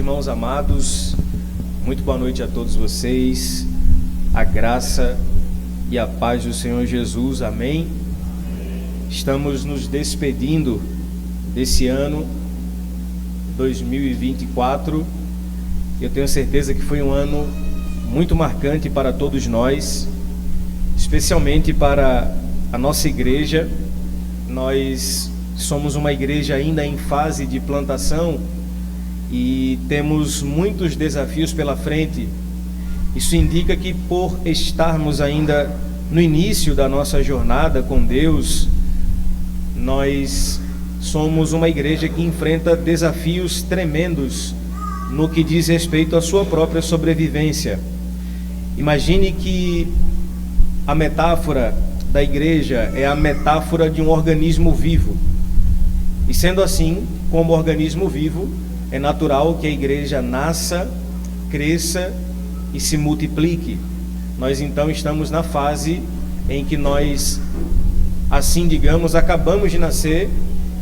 irmãos amados, muito boa noite a todos vocês, a graça e a paz do Senhor Jesus, amém? Estamos nos despedindo desse ano 2024, eu tenho certeza que foi um ano muito marcante para todos nós, especialmente para a nossa igreja. Nós somos uma igreja ainda em fase de plantação e temos muitos desafios pela frente. Isso indica que, por estarmos ainda no início da nossa jornada com Deus, nós somos uma igreja que enfrenta desafios tremendos no que diz respeito à sua própria sobrevivência. Imagine que a metáfora da igreja é a metáfora de um organismo vivo. E sendo assim, como organismo vivo, é natural que a igreja nasça, cresça e se multiplique. Nós então estamos na fase em que nós, assim digamos, acabamos de nascer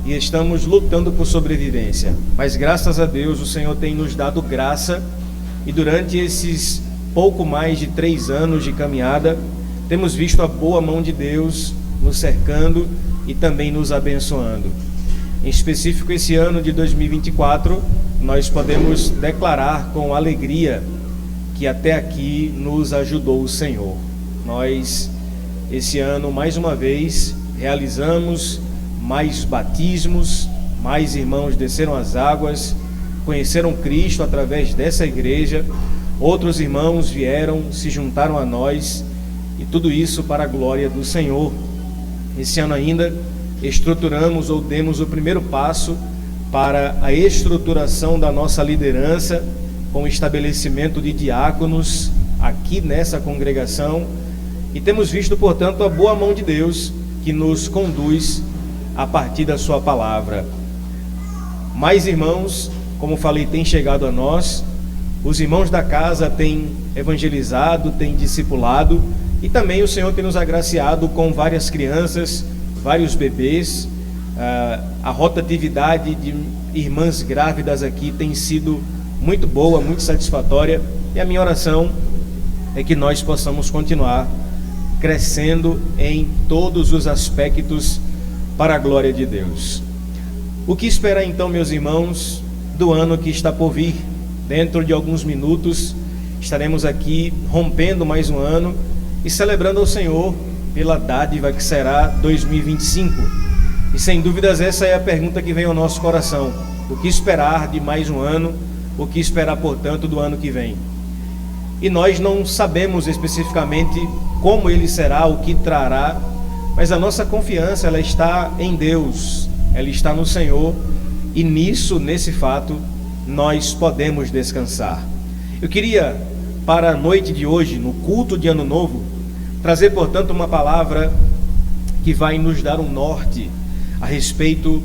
e estamos lutando por sobrevivência. Mas graças a Deus o Senhor tem nos dado graça e durante esses pouco mais de 3 anos de caminhada, temos visto a boa mão de Deus nos cercando e também nos abençoando. Em específico, esse ano de 2024, nós podemos declarar com alegria que até aqui nos ajudou o Senhor. Nós, esse ano, mais uma vez, realizamos mais batismos, mais irmãos desceram as águas, conheceram Cristo através dessa igreja, outros irmãos vieram, se juntaram a nós, e tudo isso para a glória do Senhor. Esse ano ainda estruturamos ou demos o primeiro passo para a estruturação da nossa liderança, com o estabelecimento de diáconos aqui nessa congregação, e temos visto, portanto, a boa mão de Deus que nos conduz a partir da sua palavra. Mais irmãos, como falei, têm chegado a nós, os irmãos da casa têm evangelizado, têm discipulado, e também o Senhor tem nos agraciado com várias crianças, vários bebês. A rotatividade de irmãs grávidas aqui tem sido muito boa, muito satisfatória, e a minha oração é que nós possamos continuar crescendo em todos os aspectos para a glória de Deus. O que esperar então, meus irmãos, do ano que está por vir? Dentro de alguns minutos estaremos aqui rompendo mais um ano e celebrando ao Senhor pela dádiva que será 2025. E sem dúvidas essa é a pergunta que vem ao nosso coração: o que esperar de mais um ano? O que esperar, portanto, do ano que vem? E nós não sabemos especificamente como ele será, o que trará, mas a nossa confiança, ela está em Deus, ela está no Senhor, e nesse fato, nós podemos descansar. Eu queria, para a noite de hoje, no culto de Ano Novo, trazer, portanto, uma palavra que vai nos dar um norte a respeito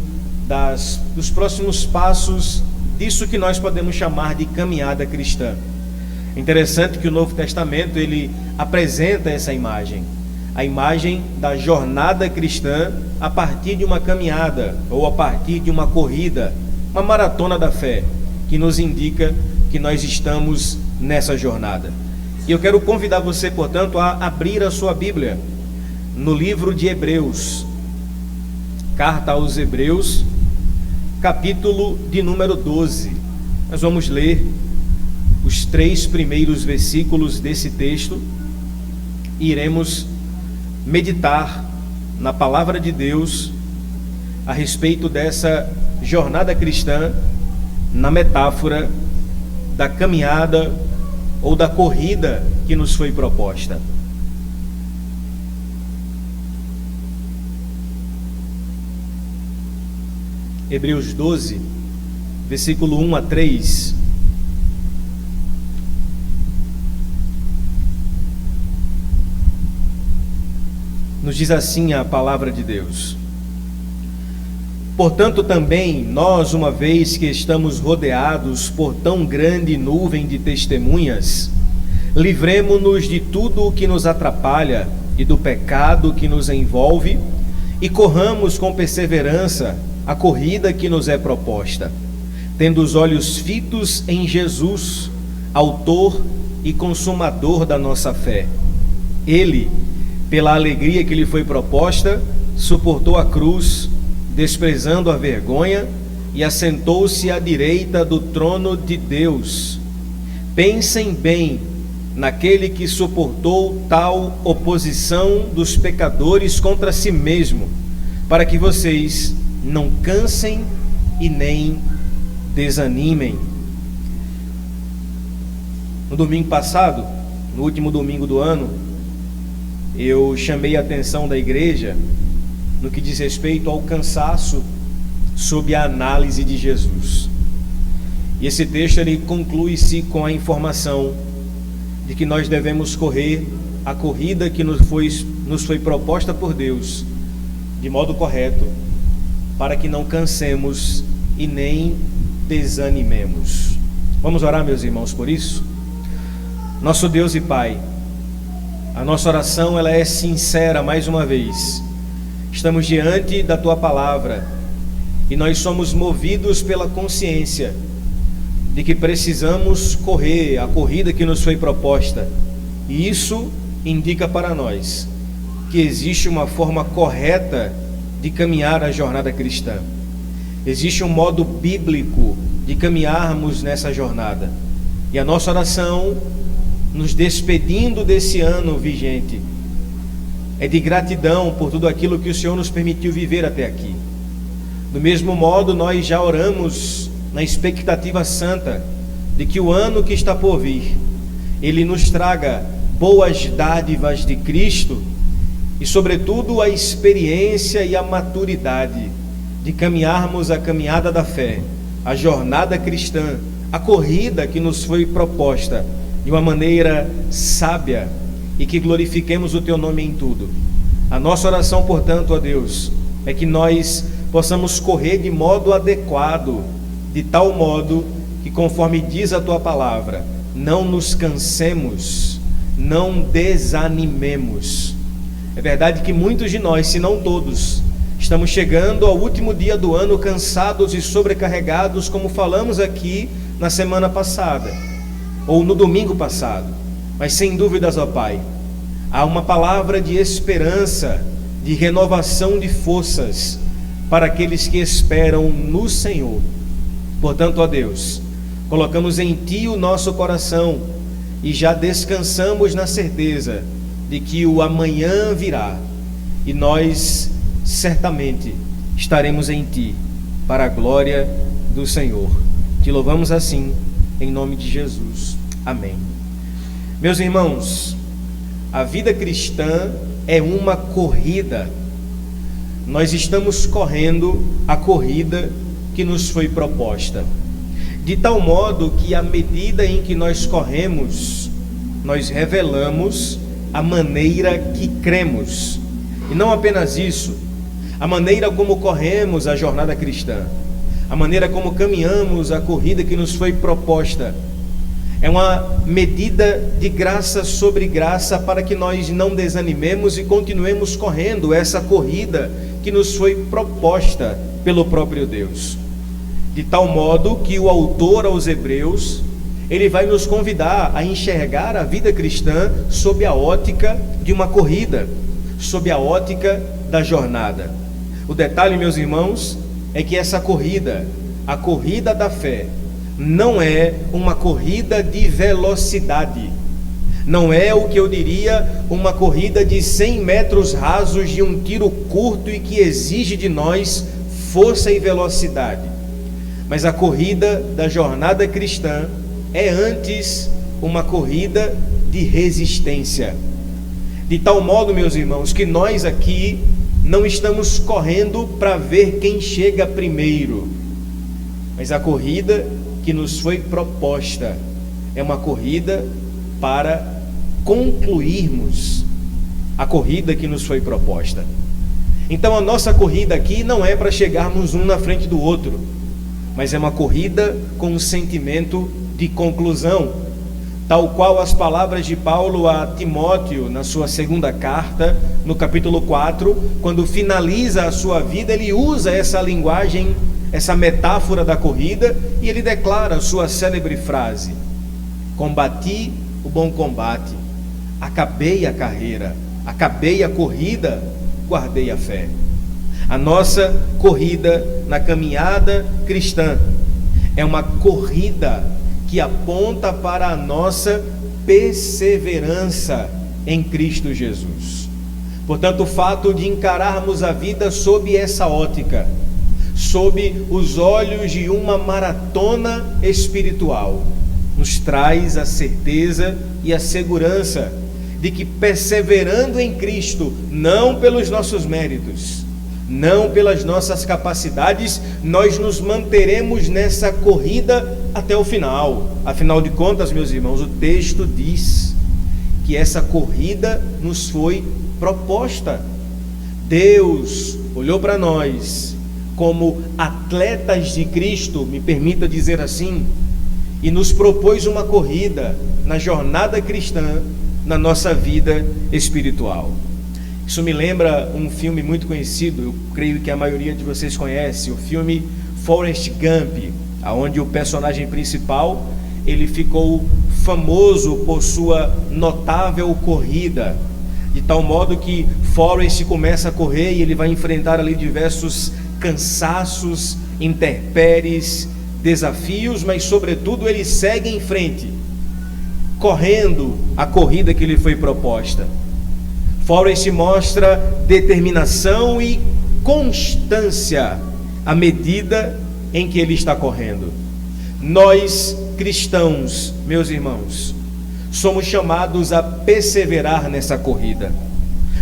dos próximos passos disso que nós podemos chamar de caminhada cristã. É interessante que o Novo Testamento, ele apresenta essa imagem, a imagem da jornada cristã a partir de uma caminhada ou a partir de uma corrida, uma maratona da fé, que nos indica que nós estamos nessa jornada. E eu quero convidar você, portanto, a abrir a sua Bíblia no livro de Hebreus, carta aos Hebreus, capítulo de número 12. Nós vamos ler os 3 primeiros versículos desse texto e iremos meditar na palavra de Deus a respeito dessa jornada cristã na metáfora da caminhada ou da corrida que nos foi proposta. Hebreus 12, versículo 1 a 3. Nos diz assim a palavra de Deus: portanto também nós, uma vez que estamos rodeados por tão grande nuvem de testemunhas, livremo-nos de tudo o que nos atrapalha e do pecado que nos envolve, e corramos com perseverança a corrida que nos é proposta, tendo os olhos fitos em Jesus, autor e consumador da nossa fé. Ele, pela alegria que lhe foi proposta, suportou a cruz, desprezando a vergonha, e assentou-se à direita do trono de Deus. Pensem bem naquele que suportou tal oposição dos pecadores contra si mesmo, para que vocês não cansem e nem desanimem. No domingo passado, no último domingo do ano, eu chamei a atenção da igreja no que diz respeito ao cansaço sob a análise de Jesus. E esse texto ele conclui-se com a informação de que nós devemos correr a corrida que nos foi proposta por Deus de modo correto, para que não cansemos e nem desanimemos. Vamos orar, meus irmãos, por isso? Nosso Deus e Pai, a nossa oração ela é sincera mais uma vez. Estamos diante da Tua Palavra e nós somos movidos pela consciência de que precisamos correr a corrida que nos foi proposta. E isso indica para nós que existe uma forma correta de caminhar a jornada cristã. Existe um modo bíblico de caminharmos nessa jornada. E a nossa oração, nos despedindo desse ano vigente, é de gratidão por tudo aquilo que o Senhor nos permitiu viver até aqui. Do mesmo modo, nós já oramos na expectativa santa de que o ano que está por vir, ele nos traga boas dádivas de Cristo e, sobretudo, a experiência e a maturidade de caminharmos a caminhada da fé, a jornada cristã, a corrida que nos foi proposta de uma maneira sábia e que glorifiquemos o Teu nome em tudo. A nossa oração, portanto, a Deus, é que nós possamos correr de modo adequado, de tal modo que, conforme diz a Tua Palavra, não nos cansemos, não desanimemos. É verdade que muitos de nós, se não todos, estamos chegando ao último dia do ano cansados e sobrecarregados, como falamos aqui na semana passada, ou no domingo passado. Mas sem dúvidas, ó Pai, há uma palavra de esperança, de renovação de forças para aqueles que esperam no Senhor. Portanto, ó Deus, colocamos em Ti o nosso coração e já descansamos na certeza de que o amanhã virá e nós certamente estaremos em Ti para a glória do Senhor. Te louvamos assim, em nome de Jesus. Amém. Meus irmãos, a vida cristã é uma corrida. Nós estamos correndo a corrida que nos foi proposta, de tal modo que à medida em que nós corremos, nós revelamos a maneira que cremos. E não apenas isso, a maneira como corremos a jornada cristã, a maneira como caminhamos a corrida que nos foi proposta, é uma medida de graça sobre graça para que nós não desanimemos e continuemos correndo essa corrida que nos foi proposta pelo próprio Deus. De tal modo que o autor aos Hebreus, ele vai nos convidar a enxergar a vida cristã sob a ótica de uma corrida, sob a ótica da jornada. O detalhe, meus irmãos, é que essa corrida, a corrida da fé, não é uma corrida de velocidade, não é o que eu diria uma corrida de 100 metros rasos de um tiro curto e que exige de nós força e velocidade. Mas a corrida da jornada cristã é antes uma corrida de resistência. De tal modo, meus irmãos, que nós aqui não estamos correndo para ver quem chega primeiro, mas a corrida que nos foi proposta é uma corrida para concluirmos a corrida que nos foi proposta. Então a nossa corrida aqui não é para chegarmos um na frente do outro, mas é uma corrida com um sentimento de conclusão, tal qual as palavras de Paulo a Timóteo na sua segunda carta, no capítulo 4, quando finaliza a sua vida, ele usa essa linguagem essa metáfora da corrida, e ele declara sua célebre frase: combati o bom combate, acabei a carreira, acabei a corrida, guardei a fé. A nossa corrida na caminhada cristã é uma corrida que aponta para a nossa perseverança em Cristo Jesus. Portanto, o fato de encararmos a vida sob essa ótica, sob os olhos de uma maratona espiritual, nos traz a certeza e a segurança de que, perseverando em Cristo, não pelos nossos méritos, não pelas nossas capacidades, nós nos manteremos nessa corrida até o final. Afinal de contas, meus irmãos, o texto diz que essa corrida nos foi proposta. Deus olhou para nós como atletas de Cristo, me permita dizer assim, e nos propôs uma corrida na jornada cristã, na nossa vida espiritual. Isso me lembra um filme muito conhecido, eu creio que a maioria de vocês conhece, o filme Forrest Gump, onde o personagem principal, ele ficou famoso por sua notável corrida, de tal modo que Forrest começa a correr e ele vai enfrentar ali diversos cansaços, intempéries, desafios, mas sobretudo ele segue em frente, correndo a corrida que lhe foi proposta. Forrest mostra determinação e constância à medida em que ele está correndo. Nós, cristãos, meus irmãos, somos chamados a perseverar nessa corrida.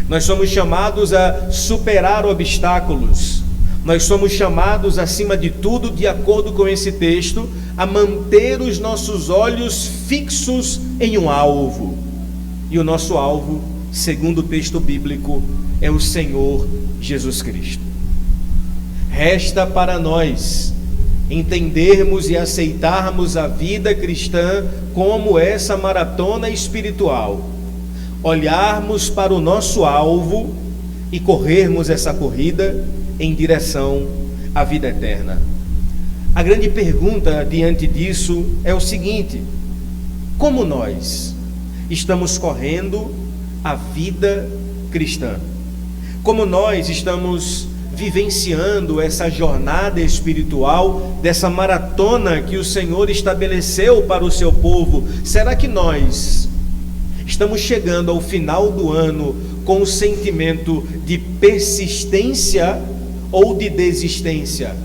Nós somos chamados a superar obstáculos. Nós somos chamados, acima de tudo, de acordo com esse texto, a manter os nossos olhos fixos em um alvo. E o nosso alvo, segundo o texto bíblico, é o Senhor Jesus Cristo. Resta para nós entendermos e aceitarmos a vida cristã como essa maratona espiritual, olharmos para o nosso alvo e corrermos essa corrida em direção à vida eterna. A grande pergunta diante disso é o seguinte: como nós estamos correndo a vida cristã? Como nós estamos vivenciando essa jornada espiritual, dessa maratona que o Senhor estabeleceu para o seu povo? Será que nós estamos chegando ao final do ano com o sentimento de persistência ou de desistência?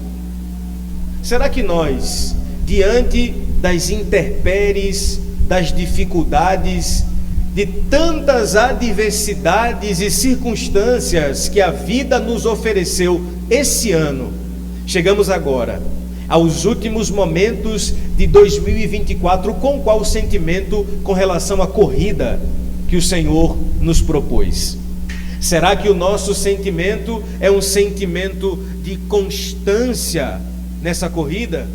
Será que nós, diante das intempéries, das dificuldades, de tantas adversidades e circunstâncias que a vida nos ofereceu esse ano, chegamos agora aos últimos momentos de 2024, com qual sentimento com relação à corrida que o Senhor nos propôs? Será que o nosso sentimento é um sentimento de constância nessa corrida,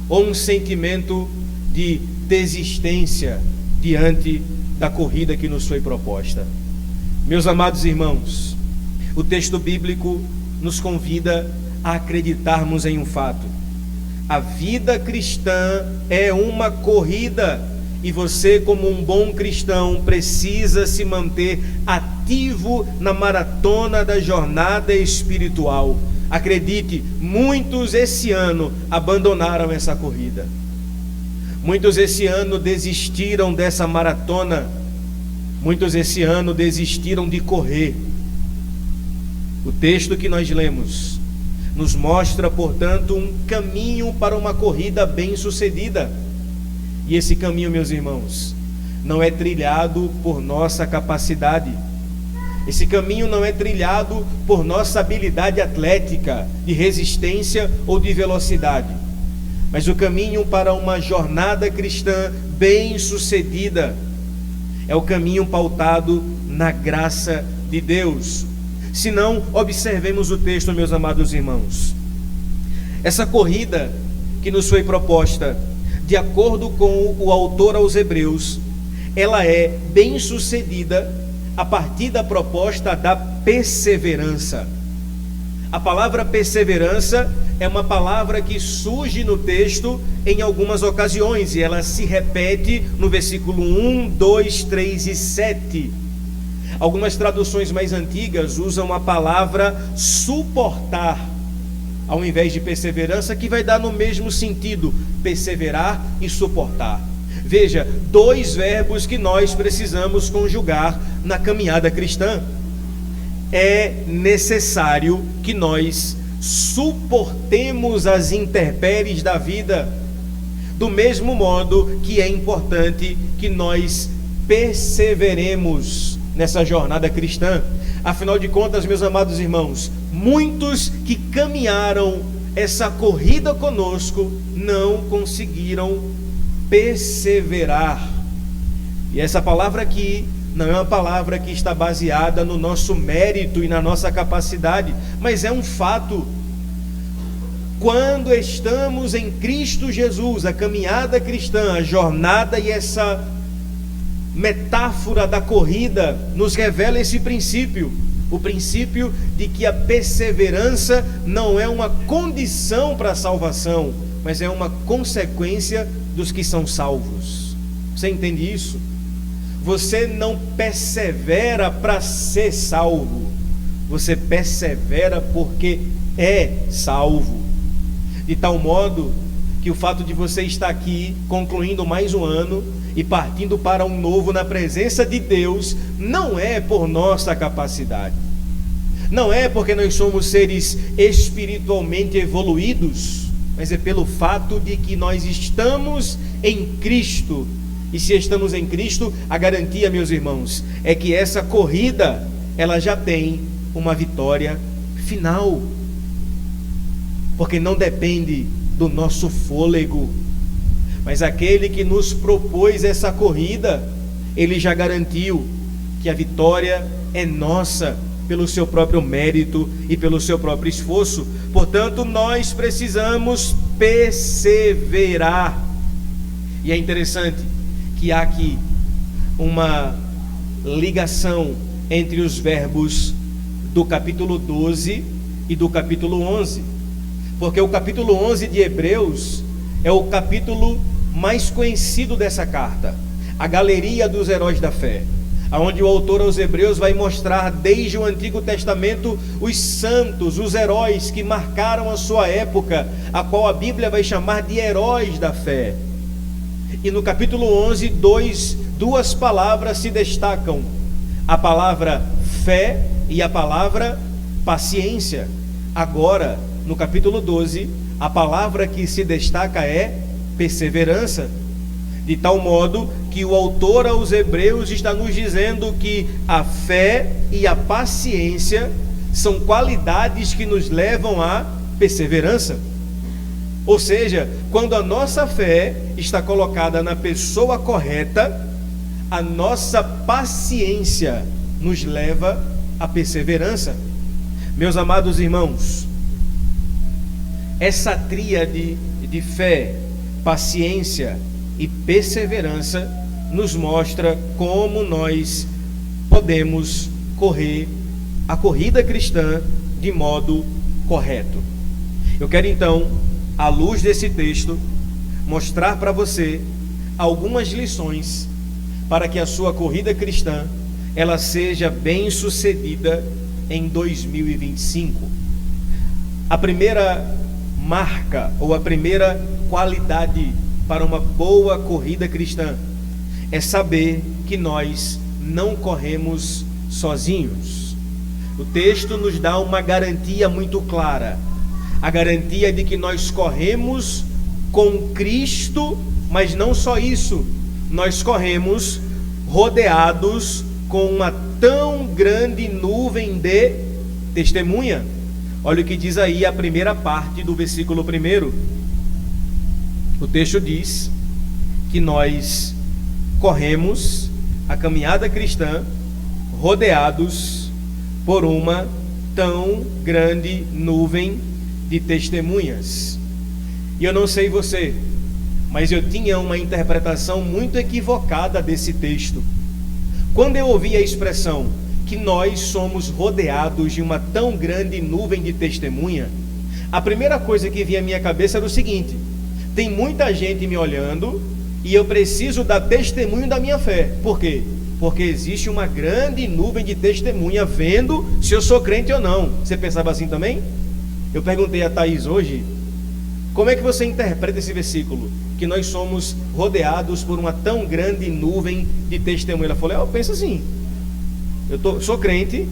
ou um sentimento de desistência diante da corrida que nos foi proposta? Meus amados irmãos, o texto bíblico nos convida a acreditarmos em um fato: a vida cristã é uma corrida, e você, como um bom cristão, precisa se manter ativo na maratona da jornada espiritual. Acredite, muitos esse ano abandonaram essa corrida. Muitos esse ano desistiram dessa maratona. Muitos esse ano desistiram de correr. O texto que nós lemos nos mostra, portanto, um caminho para uma corrida bem-sucedida. E esse caminho, meus irmãos, não é trilhado por nossa capacidade. Esse caminho não é trilhado por nossa habilidade atlética, de resistência ou de velocidade. Mas o caminho para uma jornada cristã bem-sucedida é o caminho pautado na graça de Deus. Se não, observemos o texto, meus amados irmãos. Essa corrida que nos foi proposta, de acordo com o autor aos Hebreus, ela é bem-sucedida a partir da proposta da perseverança. A palavra perseverança é uma palavra que surge no texto em algumas ocasiões, e ela se repete no versículo 1, 2, 3 e 7. Algumas traduções mais antigas usam a palavra suportar, ao invés de perseverança, que vai dar no mesmo sentido, perseverar e suportar. Veja, dois verbos que nós precisamos conjugar na caminhada cristã. É necessário que nós suportemos as intempéries da vida, do mesmo modo que é importante que nós perseveremos nessa jornada cristã. Afinal de contas, meus amados irmãos, muitos que caminharam essa corrida conosco não conseguiram perseverar. E essa palavra aqui não é uma palavra que está baseada no nosso mérito e na nossa capacidade, mas é um fato. Quando estamos em Cristo Jesus, a caminhada cristã, a jornada e essa metáfora da corrida nos revela esse princípio, o princípio de que a perseverança não é uma condição para a salvação, mas é uma consequência dos que são salvos. Você entende isso? Você não persevera para ser salvo, você persevera porque é salvo. De tal modo que o fato de você estar aqui, concluindo mais um ano e partindo para um novo na presença de Deus, não é por nossa capacidade, não é porque nós somos seres espiritualmente evoluídos, mas é pelo fato de que nós estamos em Cristo. E se estamos em Cristo, a garantia, meus irmãos, é que essa corrida, ela já tem uma vitória final, porque não depende do nosso fôlego, mas aquele que nos propôs essa corrida, ele já garantiu que a vitória é nossa, pelo seu próprio mérito e pelo seu próprio esforço. Portanto, nós precisamos perseverar. E é interessante que há aqui uma ligação entre os verbos do capítulo 12 e do capítulo 11, porque o capítulo 11 de Hebreus é o capítulo mais conhecido dessa carta, a galeria dos heróis da fé, onde o autor aos Hebreus vai mostrar desde o Antigo Testamento os santos, os heróis que marcaram a sua época, a qual a Bíblia vai chamar de heróis da fé. E no capítulo 11, duas palavras se destacam: a palavra fé e a palavra paciência. Agora, no capítulo 12, a palavra que se destaca é perseverança. De tal modo que o autor aos Hebreus está nos dizendo que a fé e a paciência são qualidades que nos levam à perseverança. Ou seja, quando a nossa fé está colocada na pessoa correta, a nossa paciência nos leva à perseverança. Meus amados irmãos, essa tríade de fé, paciência e perseverança nos mostra como nós podemos correr a corrida cristã de modo correto. Eu quero então, à luz desse texto, mostrar para você algumas lições para que a sua corrida cristã ela seja bem sucedida em 2025. A primeira marca ou a primeira qualidade para uma boa corrida cristã é saber que nós não corremos sozinhos. O texto nos dá uma garantia muito clara, a garantia de que nós corremos com Cristo, mas não só isso, nós corremos rodeados com uma tão grande nuvem de testemunha. Olha o que diz aí a primeira parte do versículo 1. O texto diz que nós corremos a caminhada cristã rodeados por uma tão grande nuvem de testemunhas. E eu não sei você, mas eu tinha uma interpretação muito equivocada desse texto. Quando eu ouvi a expressão que nós somos rodeados de uma tão grande nuvem de testemunha, a primeira coisa que vinha à minha cabeça era o seguinte: tem muita gente me olhando e eu preciso dar testemunho da minha fé. Por quê? Porque existe uma grande nuvem de testemunha vendo se eu sou crente ou não. Você pensava assim também? Eu perguntei a Thaís hoje, como é que você interpreta esse versículo? Que nós somos rodeados por uma tão grande nuvem de testemunha. Ela falou: eu penso assim, sou crente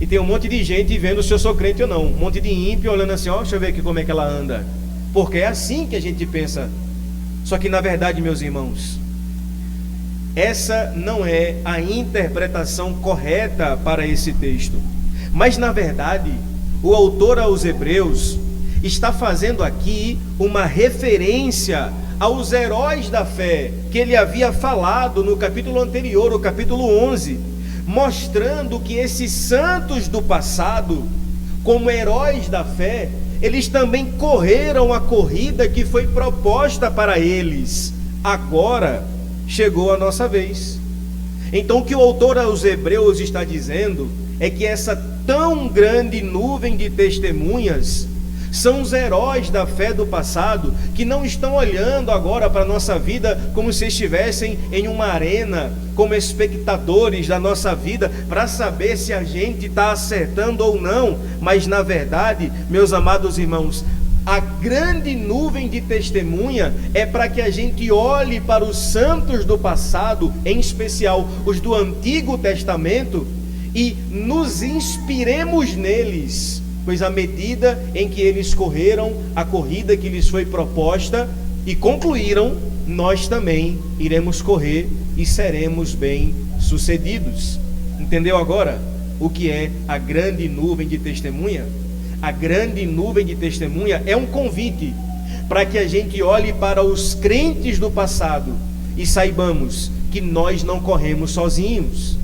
e tem um monte de gente vendo se eu sou crente ou não. Um monte de ímpio olhando assim, deixa eu ver aqui como é que ela anda. Porque é assim que a gente pensa. Só que na verdade, meus irmãos, essa não é a interpretação correta para esse texto. Mas na verdade, o autor aos Hebreus está fazendo aqui uma referência aos heróis da fé que ele havia falado no capítulo anterior, o capítulo 11, mostrando que esses santos do passado, como heróis da fé, eles também correram a corrida que foi proposta para eles. Agora chegou a nossa vez. Então o que o autor aos Hebreus está dizendo é que essa tão grande nuvem de testemunhas são os heróis da fé do passado, que não estão olhando agora para a nossa vida como se estivessem em uma arena, como espectadores da nossa vida, para saber se a gente está acertando ou não. Mas na verdade, meus amados irmãos, a grande nuvem de testemunha é para que a gente olhe para os santos do passado, em especial os do Antigo Testamento, e nos inspiremos neles, pois à medida em que eles correram a corrida que lhes foi proposta e concluíram, nós também iremos correr e seremos bem-sucedidos. Entendeu agora o que é a grande nuvem de testemunha? A grande nuvem de testemunha é um convite para que a gente olhe para os crentes do passado e saibamos que nós não corremos sozinhos.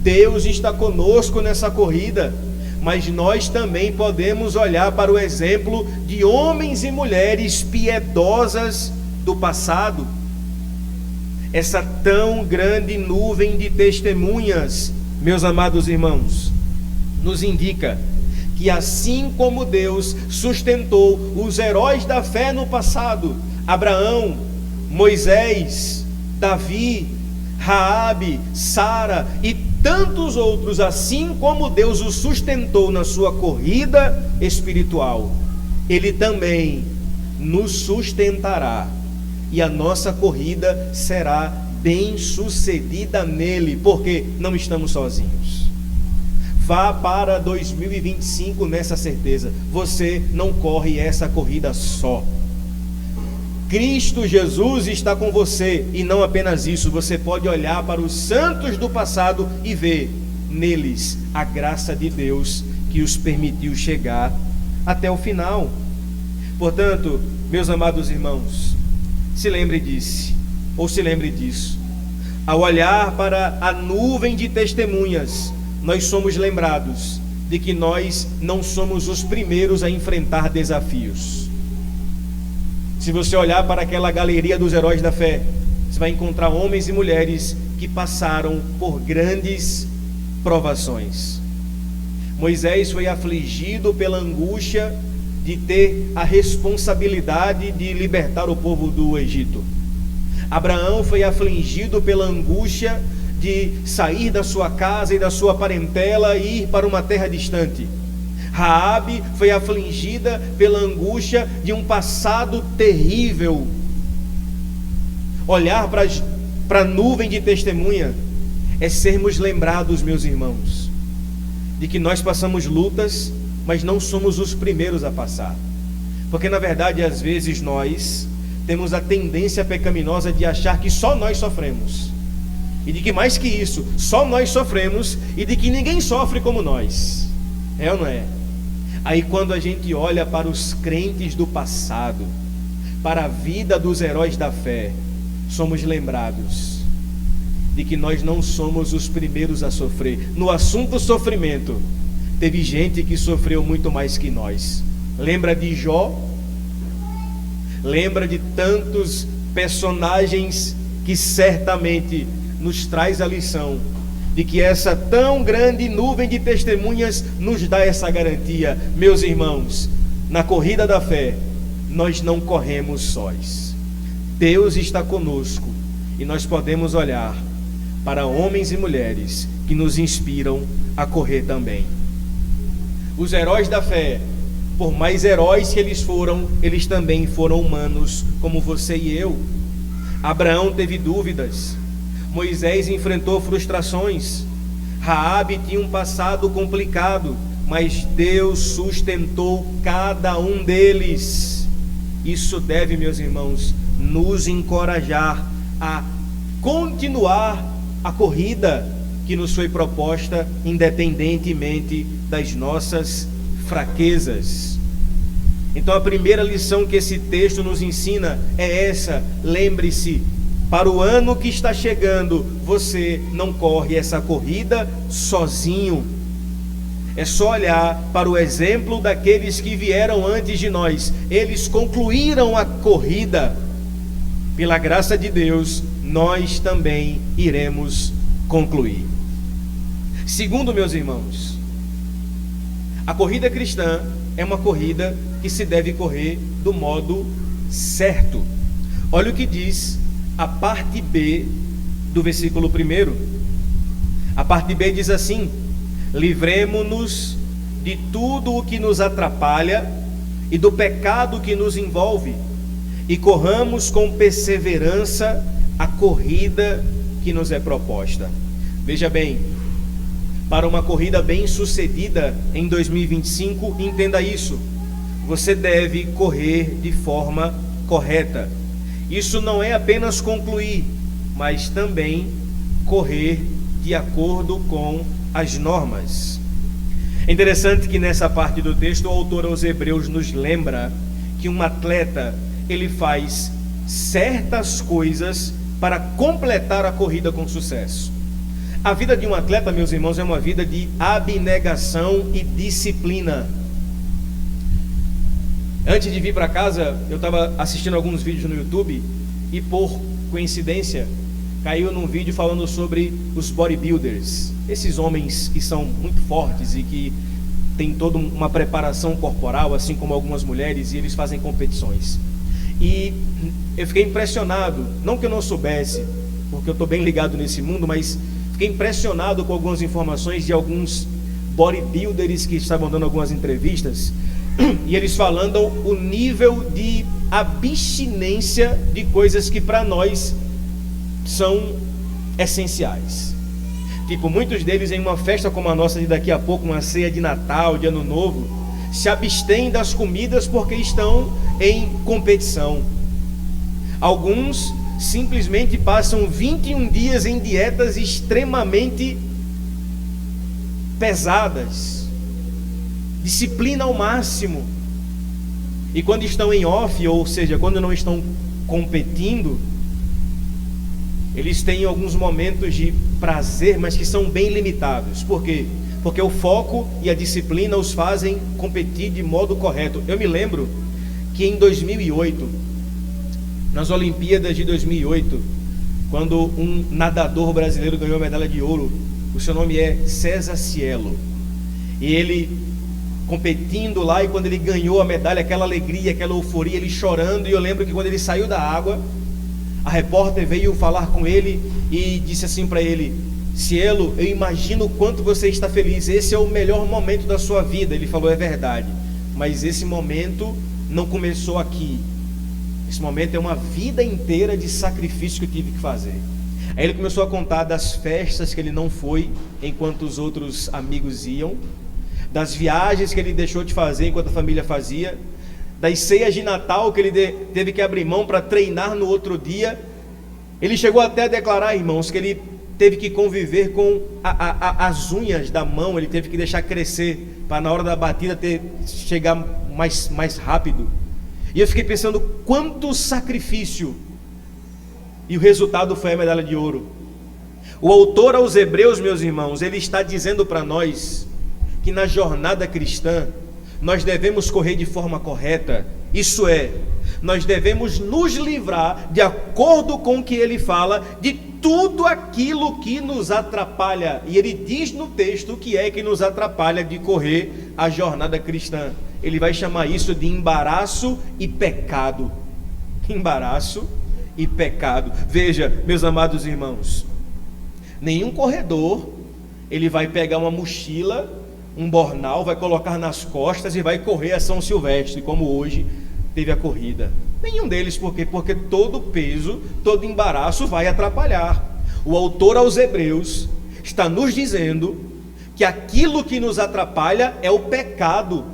Deus está conosco nessa corrida, mas nós também podemos olhar para o exemplo de homens e mulheres piedosas do passado. Essa tão grande nuvem de testemunhas, meus amados irmãos, nos indica que assim como Deus sustentou os heróis da fé no passado, Abraão, Moisés, Davi, Raabe, Sara e tantos outros, assim como Deus o sustentou na sua corrida espiritual, Ele também nos sustentará e a nossa corrida será bem sucedida nele, porque não estamos sozinhos. Vá para 2025 nessa certeza, você não corre essa corrida só. Cristo Jesus está com você, e não apenas isso, você pode olhar para os santos do passado e ver neles a graça de Deus que os permitiu chegar até o final. Portanto, meus amados irmãos, se lembre disso, ou se lembre disso: ao olhar para a nuvem de testemunhas, nós somos lembrados de que nós não somos os primeiros a enfrentar desafios. Se você olhar para aquela galeria dos heróis da fé, você vai encontrar homens e mulheres que passaram por grandes provações. Moisés foi afligido pela angústia de ter a responsabilidade de libertar o povo do Egito. Abraão foi afligido pela angústia de sair da sua casa e da sua parentela e ir para uma terra distante. Raabe foi afligida pela angústia de um passado terrível. Olhar para a nuvem de testemunha é sermos lembrados, meus irmãos, de que nós passamos lutas, mas não somos os primeiros a passar. Porque na verdade, às vezes nós temos a tendência pecaminosa de achar que só nós sofremos, e de que mais que isso, só nós sofremos, e de que ninguém sofre como nós. É ou não é? Aí quando a gente olha para os crentes do passado, para a vida dos heróis da fé, somos lembrados de que nós não somos os primeiros a sofrer. No assunto sofrimento, teve gente que sofreu muito mais que nós. Lembra de Jó? Lembra de tantos personagens que certamente nos traz a lição de que essa tão grande nuvem de testemunhas nos dá essa garantia. Meus irmãos, na corrida da fé, nós não corremos sós. Deus está conosco e nós podemos olhar para homens e mulheres que nos inspiram a correr também. Os heróis da fé, por mais heróis que eles também foram humanos, como você e eu. Abraão teve dúvidas, Moisés enfrentou frustrações, Raabe tinha um passado complicado, mas Deus sustentou cada um deles. Isso deve, meus irmãos, nos encorajar a continuar a corrida que nos foi proposta, independentemente das nossas fraquezas. Então a primeira lição que esse texto nos ensina é essa: lembre-se, para o ano que está chegando, você não corre essa corrida sozinho. É só olhar para o exemplo daqueles que vieram antes de nós. Eles concluíram a corrida. Pela graça de Deus, nós também iremos concluir. Segundo, meus irmãos, a corrida cristã é uma corrida que se deve correr do modo certo. Olha o que diz a parte B do versículo 1. A parte B diz assim: livremo-nos de tudo o que nos atrapalha e do pecado que nos envolve, e corramos com perseverança a corrida que nos é proposta. Veja bem, para uma corrida bem sucedida em 2025, entenda isso: você deve correr de forma correta. Isso não é apenas concluir, mas também correr de acordo com as normas. É interessante que nessa parte do texto o autor aos Hebreus nos lembra que um atleta, ele faz certas coisas para completar a corrida com sucesso. A vida de um atleta, meus irmãos, é uma vida de abnegação e disciplina. Antes de vir para casa, eu estava assistindo alguns vídeos no YouTube e, por coincidência, caiu num vídeo falando sobre os bodybuilders, esses homens que são muito fortes e que têm toda uma preparação corporal, assim como algumas mulheres, e eles fazem competições. E eu fiquei impressionado, não que eu não soubesse, porque eu estou bem ligado nesse mundo, mas fiquei impressionado com algumas informações de alguns bodybuilders que estavam dando algumas entrevistas, e eles falando o nível de abstinência de coisas que para nós são essenciais. Tipo, muitos deles em uma festa como a nossa de daqui a pouco, uma ceia de Natal, de Ano Novo, se abstêm das comidas porque estão em competição. Alguns simplesmente passam 21 dias em dietas extremamente pesadas, disciplina ao máximo, e quando estão em off, ou seja, quando não estão competindo, eles têm alguns momentos de prazer, mas que são bem limitados. Por quê? Porque o foco e a disciplina os fazem competir de modo correto. Eu me lembro que em 2008, nas Olimpíadas de 2008, quando um nadador brasileiro ganhou a medalha de ouro, o seu nome é César Cielo, e ele competindo lá, e quando ele ganhou a medalha, aquela alegria, aquela euforia, ele chorando, e eu lembro que quando ele saiu da água, a repórter veio falar com ele e disse assim para ele: Cielo, eu imagino o quanto você está feliz, esse é o melhor momento da sua vida. Ele falou: é verdade, mas esse momento não começou aqui, esse momento é uma vida inteira de sacrifício que eu tive que fazer. Aí ele começou a contar das festas que ele não foi enquanto os outros amigos iam, das viagens que ele deixou de fazer enquanto a família fazia, das ceias de Natal que ele teve que abrir mão para treinar no outro dia. Ele chegou até a declarar, irmãos, que ele teve que conviver com as unhas da mão, ele teve que deixar crescer para na hora da batida chegar mais rápido. E eu fiquei pensando quanto sacrifício, e o resultado foi a medalha de ouro. O autor aos Hebreus, meus irmãos, ele está dizendo para nós que na jornada cristã nós devemos correr de forma correta. Isso é, nós devemos nos livrar, de acordo com o que ele fala, de tudo aquilo que nos atrapalha, e ele diz no texto o que é que nos atrapalha de correr a jornada cristã. Ele vai chamar isso de embaraço e pecado. Embaraço e pecado. Veja, meus amados irmãos, nenhum corredor, ele vai pegar uma mochila, um bornal, vai colocar nas costas e vai correr a São Silvestre, como hoje teve a corrida. Nenhum deles, por quê? Porque todo peso, todo embaraço vai atrapalhar. O autor aos Hebreus está nos dizendo que aquilo que nos atrapalha é o pecado.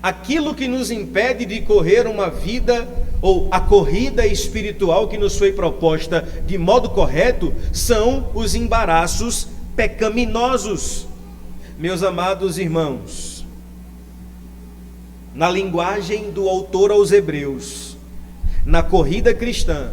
Aquilo que nos impede de correr uma vida, ou a corrida espiritual que nos foi proposta de modo correto, são os embaraços pecaminosos. Meus amados irmãos, na linguagem do autor aos Hebreus, na corrida cristã,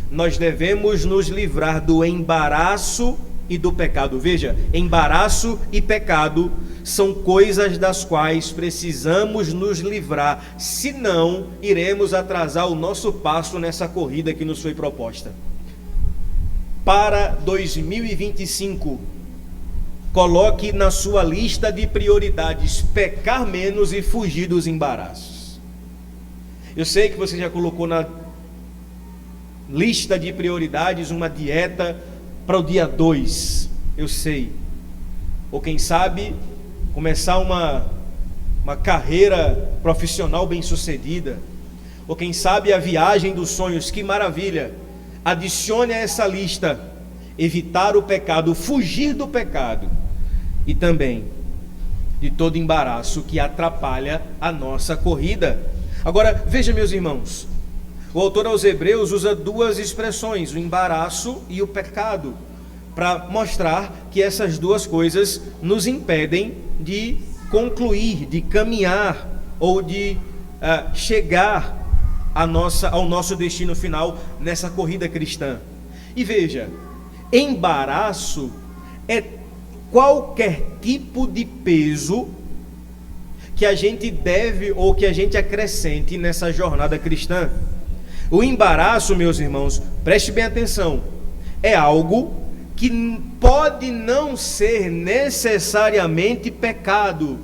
nós devemos nos livrar do embaraço e do pecado. Veja, embaraço e pecado são coisas das quais precisamos nos livrar, senão iremos atrasar o nosso passo nessa corrida que nos foi proposta. Para 2025, coloque na sua lista de prioridades pecar menos e fugir dos embaraços. Eu sei que você já colocou na lista de prioridades uma dieta para o dia 2, eu sei. Ou quem sabe, começar uma carreira profissional bem-sucedida. Ou quem sabe a viagem dos sonhos, que maravilha. Adicione a essa lista, evitar o pecado, fugir do pecado. E também de todo embaraço que atrapalha a nossa corrida. Agora, veja, meus irmãos, o autor aos Hebreus usa duas expressões, o embaraço e o pecado, para mostrar que essas duas coisas nos impedem de concluir, de caminhar ou de chegar ao nosso destino final nessa corrida cristã. E veja, embaraço é qualquer tipo de peso que a gente deve ou que a gente acrescente nessa jornada cristã. O embaraço, meus irmãos, preste bem atenção, é algo que pode não ser necessariamente pecado,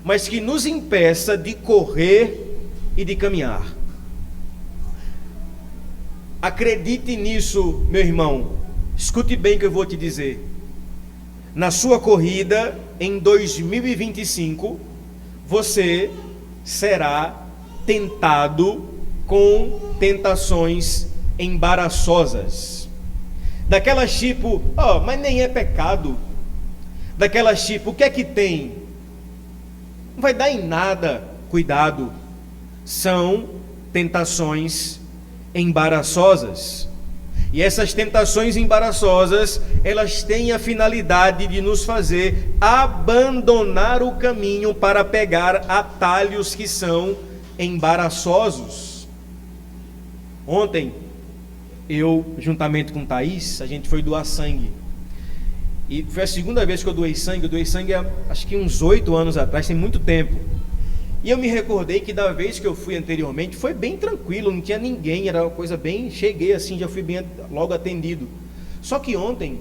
mas que nos impeça de correr e de caminhar. Acredite nisso, meu irmão, escute bem o que eu vou te dizer. Na sua corrida em 2025, você será tentado com tentações embaraçosas. Daquelas tipo, mas nem é pecado. Daquelas tipo, o que é que tem? Não vai dar em nada. Cuidado, são tentações embaraçosas. E essas tentações embaraçosas, elas têm a finalidade de nos fazer abandonar o caminho para pegar atalhos que são embaraçosos. Ontem, eu, juntamente com Thaís, a gente foi doar sangue. E foi a segunda vez que eu doei sangue. Eu doei sangue há, acho que uns 8 anos atrás, tem muito tempo. E eu me recordei que da vez que eu fui anteriormente, foi bem tranquilo, não tinha ninguém, era uma coisa bem... Cheguei assim, já fui bem logo atendido. Só que ontem,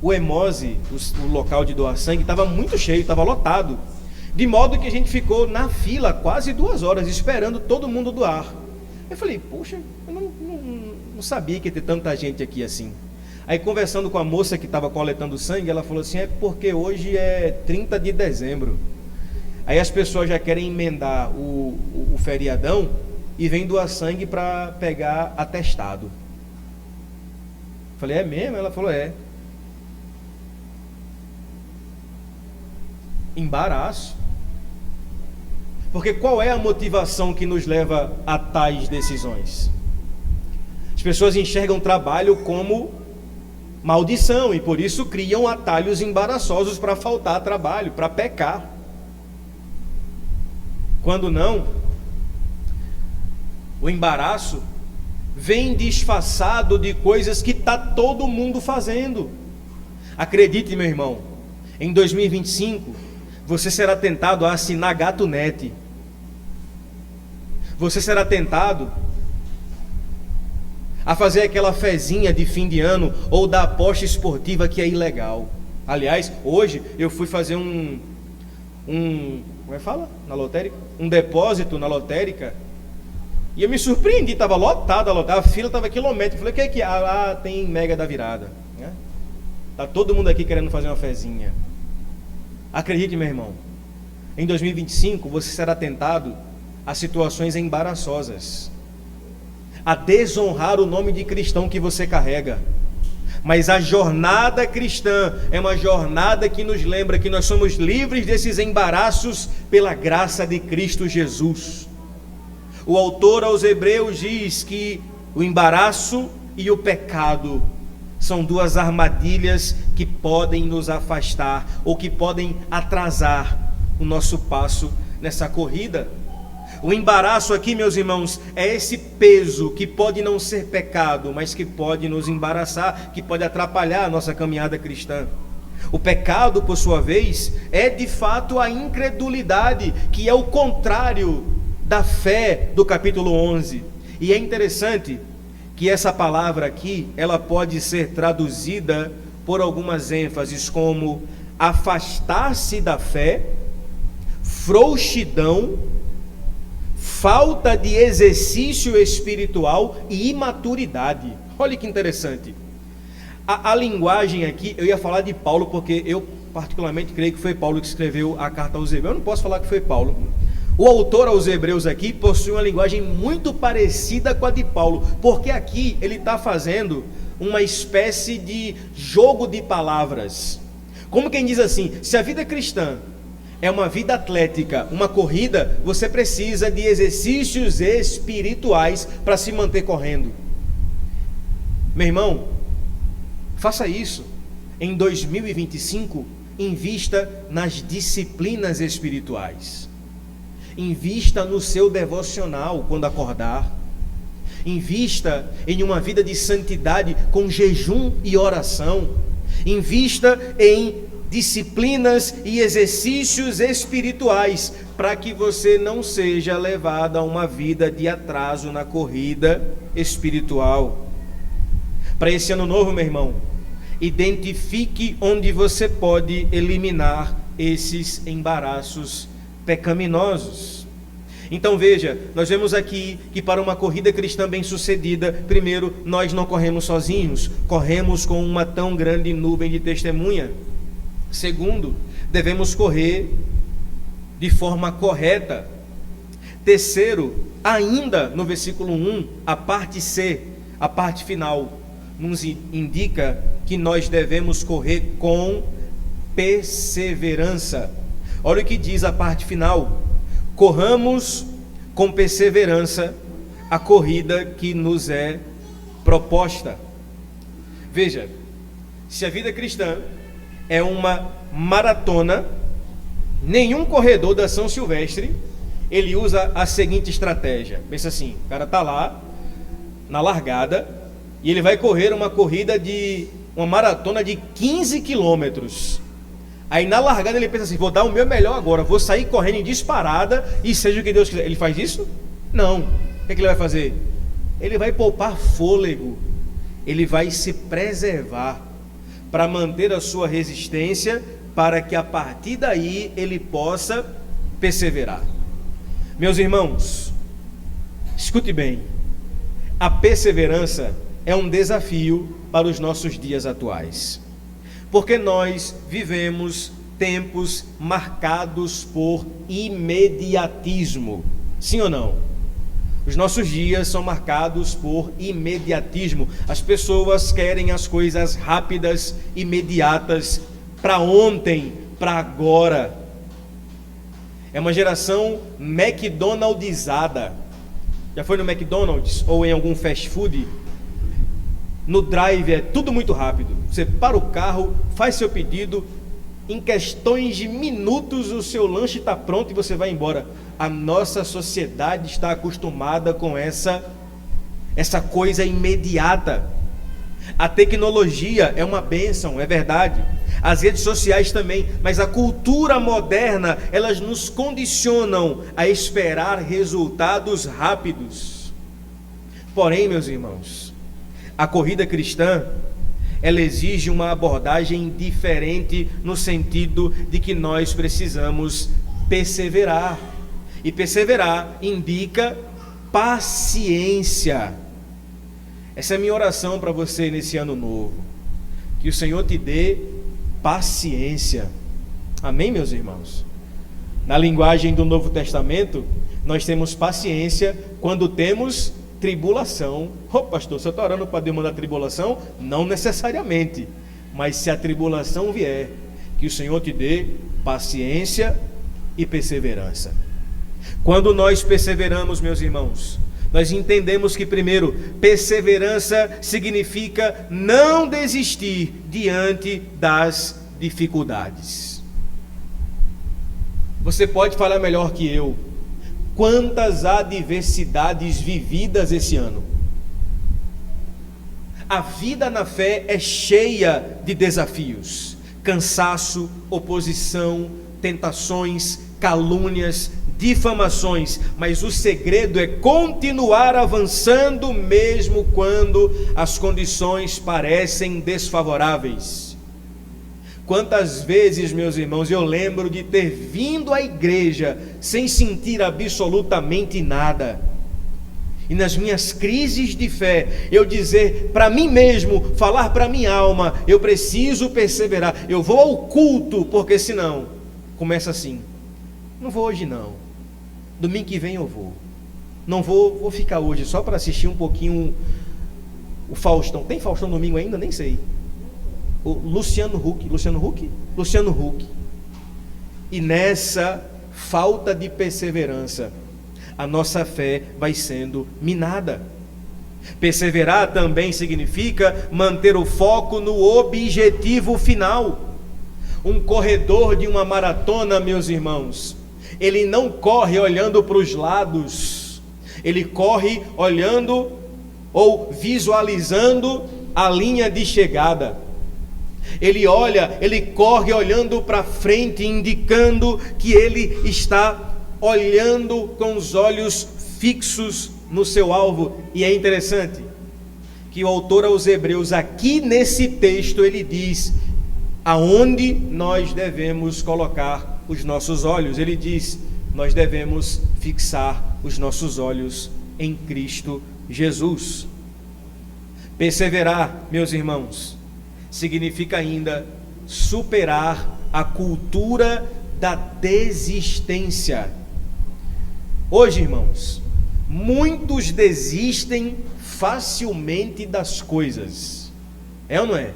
o Hemose, o local de doar sangue, estava muito cheio, estava lotado. De modo que a gente ficou na fila quase 2 horas, esperando todo mundo doar. Eu falei, poxa, eu não sabia que ia ter tanta gente aqui assim. Aí conversando com a moça que estava coletando sangue, ela falou assim, é porque hoje é 30 de dezembro. Aí as pessoas já querem emendar o feriadão e vem doar sangue para pegar atestado. Falei, é mesmo? Ela falou, é. Embaraço. Porque qual é a motivação que nos leva a tais decisões? As pessoas enxergam trabalho como maldição e por isso criam atalhos embaraçosos para faltar trabalho, para pecar. Quando não, o embaraço vem disfarçado de coisas que está todo mundo fazendo. Acredite, meu irmão, em 2025, você será tentado a assinar GatoNet. Você será tentado a fazer aquela fezinha de fim de ano ou da aposta esportiva que é ilegal. Aliás, hoje eu fui fazer como é que fala? Na lotérica? Um depósito na lotérica. E eu me surpreendi, estava lotada, a fila estava quilométrica. Falei, o que é que tem mega da virada, né? Tá todo mundo aqui querendo fazer uma fezinha. Acredite, meu irmão, em 2025 você será tentado a situações embaraçosas, a desonrar o nome de cristão que você carrega. Mas a jornada cristã é uma jornada que nos lembra que nós somos livres desses embaraços pela graça de Cristo Jesus. O autor aos Hebreus diz que o embaraço e o pecado são duas armadilhas que podem nos afastar ou que podem atrasar o nosso passo nessa corrida. O embaraço aqui, meus irmãos, é esse peso que pode não ser pecado, mas que pode nos embaraçar, que pode atrapalhar a nossa caminhada cristã. O pecado, por sua vez, é de fato a incredulidade, que é o contrário da fé do capítulo 11. E é interessante que essa palavra aqui, ela pode ser traduzida por algumas ênfases como afastar-se da fé, frouxidão, falta de exercício espiritual e imaturidade. Olha que interessante. A linguagem aqui, eu ia falar de Paulo, porque eu particularmente creio que foi Paulo que escreveu a carta aos Hebreus. Eu não posso falar que foi Paulo. O autor aos Hebreus aqui possui uma linguagem muito parecida com a de Paulo, porque aqui ele está fazendo uma espécie de jogo de palavras. Como quem diz assim, se a vida cristã é uma vida atlética, uma corrida, você precisa de exercícios espirituais para se manter correndo. Meu irmão, faça isso. Em 2025, invista nas disciplinas espirituais. Invista no seu devocional quando acordar. Invista em uma vida de santidade com jejum e oração. Invista em disciplinas e exercícios espirituais, para que você não seja levado a uma vida de atraso na corrida espiritual. Para esse ano novo, meu irmão, identifique onde você pode eliminar esses embaraços pecaminosos. Então veja, nós vemos aqui que para uma corrida cristã bem-sucedida, primeiro, nós não corremos sozinhos, corremos com uma tão grande nuvem de testemunha. Segundo, devemos correr de forma correta. Terceiro, ainda no versículo 1, a parte C, a parte final, nos indica que nós devemos correr com perseverança. Olha o que diz a parte final: corramos com perseverança a corrida que nos é proposta. Veja, se a vida cristã é uma maratona, nenhum corredor da São Silvestre, ele usa a seguinte estratégia. Pensa assim, o cara está lá na largada e ele vai correr uma maratona de 15 quilômetros. Aí na largada ele pensa assim, vou dar o meu melhor agora, vou sair correndo em disparada e seja o que Deus quiser. Ele faz isso? Não. O que é que ele vai fazer? Ele vai poupar fôlego, ele vai se preservar para manter a sua resistência, para que a partir daí ele possa perseverar. Meus irmãos, escute bem, a perseverança é um desafio para os nossos dias atuais, porque nós vivemos tempos marcados por imediatismo, sim ou não? Os nossos dias são marcados por imediatismo. As pessoas querem as coisas rápidas, imediatas, para ontem, para agora. É uma geração McDonaldizada. Já foi no McDonald's ou em algum fast food? No drive é tudo muito rápido. Você para o carro, faz seu pedido, em questões de minutos o seu lanche está pronto e você vai embora. A nossa sociedade está acostumada com essa coisa imediata. A tecnologia é uma bênção, é verdade. As redes sociais também, mas a cultura moderna, elas nos condicionam a esperar resultados rápidos. Porém, meus irmãos, A corrida cristã, ela exige uma abordagem diferente no sentido de que nós precisamos perseverar. E perseverar indica paciência. Essa é a minha oração para você nesse ano novo. Que o Senhor te dê paciência. Amém, meus irmãos? Na linguagem do Novo Testamento, nós temos paciência quando temos tribulação. Pastor, você está orando para Deus mandar tribulação? Não necessariamente. Mas se a tribulação vier, que o Senhor te dê paciência e perseverança. Quando nós perseveramos, meus irmãos, nós entendemos que, primeiro, perseverança significa não desistir diante das dificuldades. Você pode falar melhor que eu. Quantas adversidades vividas esse ano? A vida na fé é cheia de desafios, cansaço, oposição, tentações, calúnias, difamações, mas o segredo é continuar avançando mesmo quando as condições parecem desfavoráveis. Quantas vezes, meus irmãos, eu lembro de ter vindo à igreja sem sentir absolutamente nada, e nas minhas crises de fé, eu dizer para mim mesmo, falar para minha alma, eu preciso perseverar, eu vou ao culto, porque senão, começa assim, não vou hoje não, domingo que vem eu vou, não vou ficar hoje só para assistir um pouquinho o Faustão. Tem Faustão domingo ainda? Nem sei. O Luciano Huck. E nessa falta de perseverança, a nossa fé vai sendo minada. Perseverar também significa manter o foco no objetivo final. Um corredor de uma maratona, meus irmãos, ele não corre olhando para os lados, ele corre olhando ou visualizando a linha de chegada. Ele corre olhando para frente, indicando que ele está olhando com os olhos fixos no seu alvo. E é interessante que o autor aos Hebreus, aqui nesse texto, ele diz aonde nós devemos colocar os nossos olhos. Ele diz, nós devemos fixar os nossos olhos em Cristo Jesus. Perseverar, meus irmãos, significa ainda superar a cultura da desistência. Hoje, irmãos, muitos desistem facilmente das coisas. É ou não é?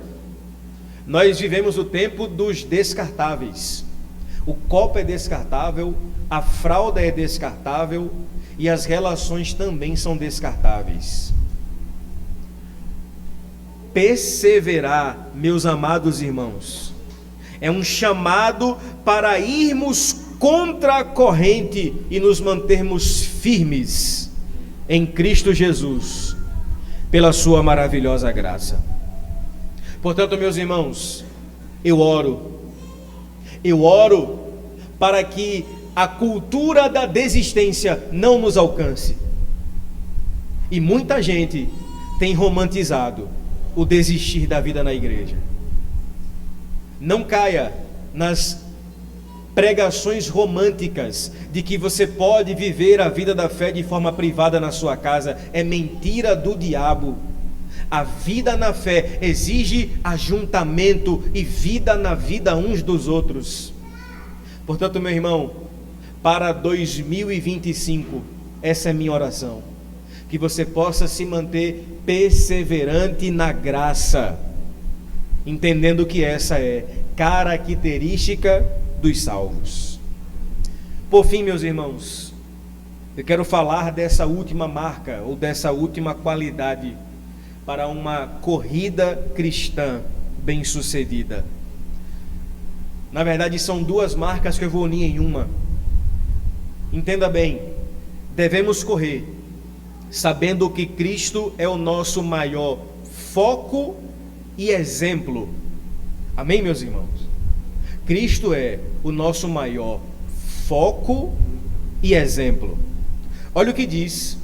Nós vivemos o tempo dos descartáveis. O copo é descartável, a fralda é descartável e as relações também são descartáveis. Perseverar, meus amados irmãos, é um chamado para irmos contra a corrente e nos mantermos firmes em Cristo Jesus, pela sua maravilhosa graça. Portanto, meus irmãos, eu oro para que a cultura da desistência não nos alcance. E muita gente tem romantizado o desistir da vida na igreja. Não caia nas pregações românticas de que você pode viver a vida da fé de forma privada na sua casa. É mentira do diabo. A vida na fé exige ajuntamento e vida na vida uns dos outros. Portanto, meu irmão, para 2025, essa é minha oração, que você possa se manter perseverante na graça, entendendo que essa é característica dos salvos. Por fim, meus irmãos, eu quero falar dessa última marca, ou dessa última qualidade, para uma corrida cristã bem-sucedida. Na verdade, são duas marcas que eu vou unir em uma. Entenda bem, devemos correr sabendo que Cristo é o nosso maior foco e exemplo. Amém, meus irmãos? Cristo é o nosso maior foco e exemplo. Olha o que diz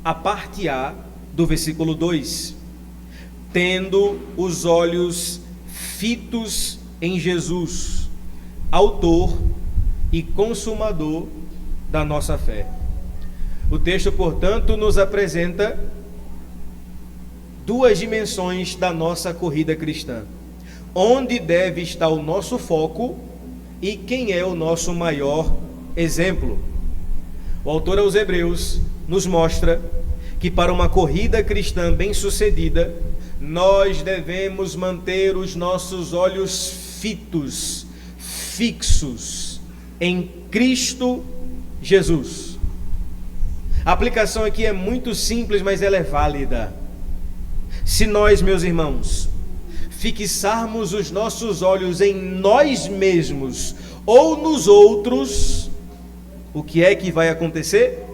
a parte A do versículo 2. tendo os olhos fitos em Jesus, autor e consumador da nossa fé. O texto, portanto, nos apresenta duas dimensões da nossa corrida cristã: onde deve estar o nosso foco e quem é o nosso maior exemplo. O autor aos Hebreus nos mostra que para uma corrida cristã bem-sucedida, nós devemos manter os nossos olhos fitos, fixos em Cristo Jesus. A aplicação aqui é muito simples, mas ela é válida. Se nós, meus irmãos, fixarmos os nossos olhos em nós mesmos ou nos outros, o que é que vai acontecer?